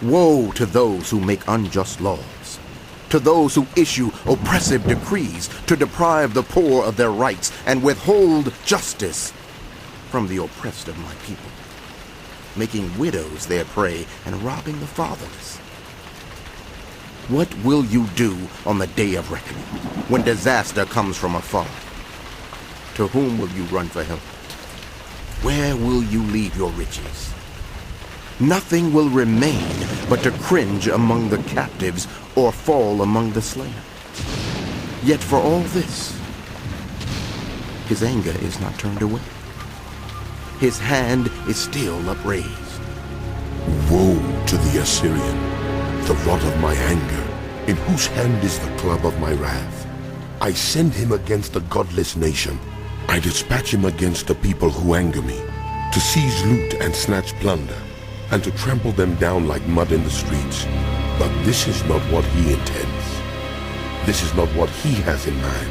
Woe to those who make unjust laws, to those who issue oppressive decrees to deprive the poor of their rights and withhold justice from the oppressed of my people, making widows their prey and robbing the fatherless. What will you do on the day of reckoning, when disaster comes from afar? To whom will you run for help? Where will you leave your riches? Nothing will remain but to cringe among the captives or fall among the slain. Yet for all this, his anger is not turned away. His hand is still upraised. Woe to the Assyrian, the rod of my anger, in whose hand is the club of my wrath. I send him against the godless nation. I dispatch him against the people who anger me, to seize loot and snatch plunder, and to trample them down like mud in the streets. But this is not what he intends. This is not what he has in mind.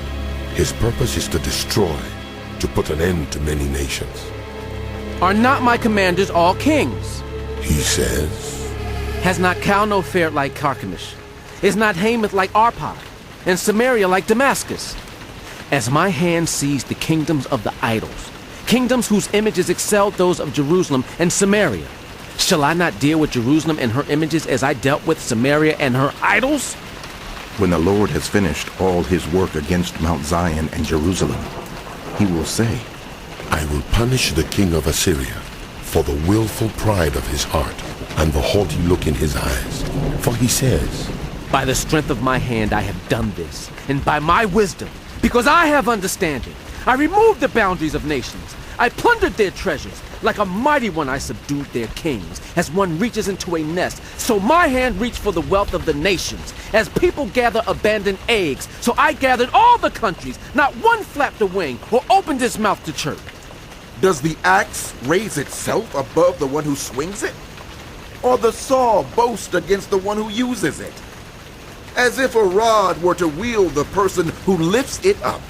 His purpose is to destroy, to put an end to many nations. Are not my commanders all kings? He says. Has not Calno fared like Carchemish? Is not Hamath like Arpad, and Samaria like Damascus? As my hand seized the kingdoms of the idols, kingdoms whose images excelled those of Jerusalem and Samaria, shall I not deal with Jerusalem and her images as I dealt with Samaria and her idols? When the Lord has finished all his work against Mount Zion and Jerusalem, he will say, I will punish the king of Assyria for the willful pride of his heart and the haughty look in his eyes. For he says, by the strength of my hand I have done this, and by my wisdom, because I have understanding, I removed the boundaries of nations. I plundered their treasures. Like a mighty one I subdued their kings. As one reaches into a nest, so my hand reached for the wealth of the nations. As people gather abandoned eggs, so I gathered all the countries. Not one flapped a wing or opened its mouth to chirp. Does the axe raise itself above the one who swings it? Or the saw boast against the one who uses it? As if a rod were to wield the person who lifts it up,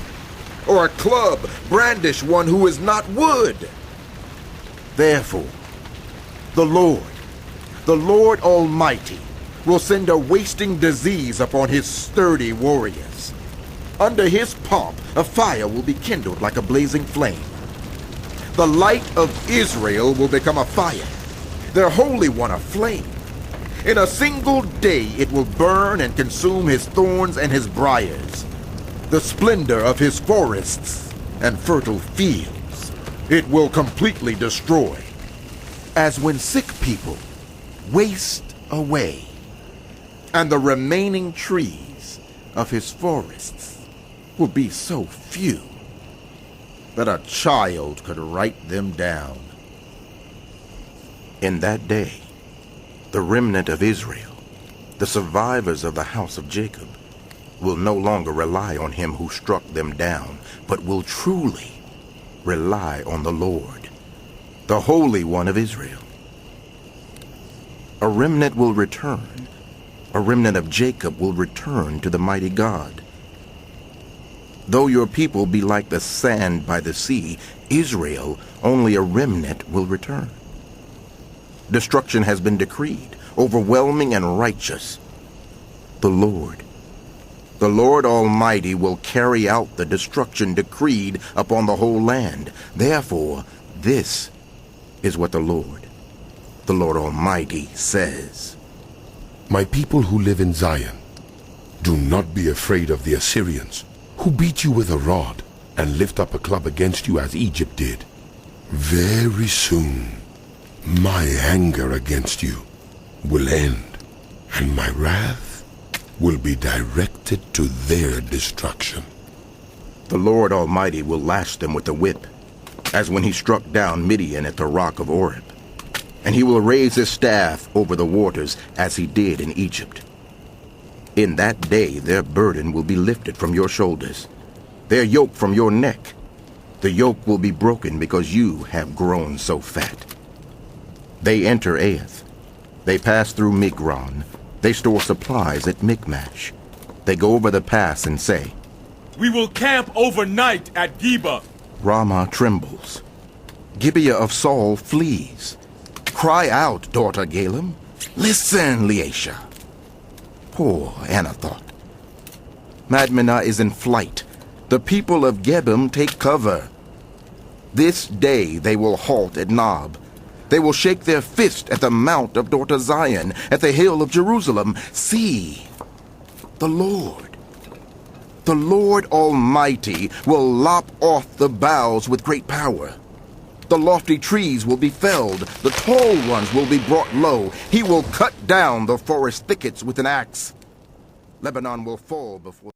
or a club brandish one who is not wood. Therefore, the Lord Almighty, will send a wasting disease upon his sturdy warriors. Under his pomp, a fire will be kindled like a blazing flame. The light of Israel will become a fire, their Holy One a flame. In a single day it will burn and consume his thorns and his briars, the splendor of his forests and fertile fields. It will completely destroy, as when sick people waste away, and the remaining trees of his forests will be so few that a child could write them down. In that day, the remnant of Israel, the survivors of the house of Jacob, will no longer rely on him who struck them down, but will truly rely on the Lord, the Holy One of Israel. A remnant will return. A remnant of Jacob will return to the mighty God. Though your people be like the sand by the sea, Israel, only a remnant will return. Destruction has been decreed, overwhelming and righteous. The Lord Almighty will carry out the destruction decreed upon the whole land. Therefore, this is what the Lord Almighty says. My people who live in Zion, do not be afraid of the Assyrians, who beat you with a rod and lift up a club against you as Egypt did. Very soon, my anger against you will end, and my wrath will be directed to their destruction. The Lord Almighty will lash them with a whip, as when he struck down Midian at the rock of Oreb. And he will raise his staff over the waters as he did in Egypt. In that day their burden will be lifted from your shoulders, their yoke from your neck. The yoke will be broken because you have grown so fat. They enter Aiath. They pass through Migron. They store supplies at Michmash. They go over the pass and say, we will camp overnight at Geba. Ramah trembles. Gibeah of Saul flees. Cry out, daughter Galem. Listen, Leatia. Poor Anathoth. Madmenah is in flight. The people of Gebim take cover. This day they will halt at Nob. They will shake their fist at the mount of daughter Zion, at the hill of Jerusalem. See, the Lord Almighty will lop off the boughs with great power. The lofty trees will be felled, the tall ones will be brought low. He will cut down the forest thickets with an axe. Lebanon will fall before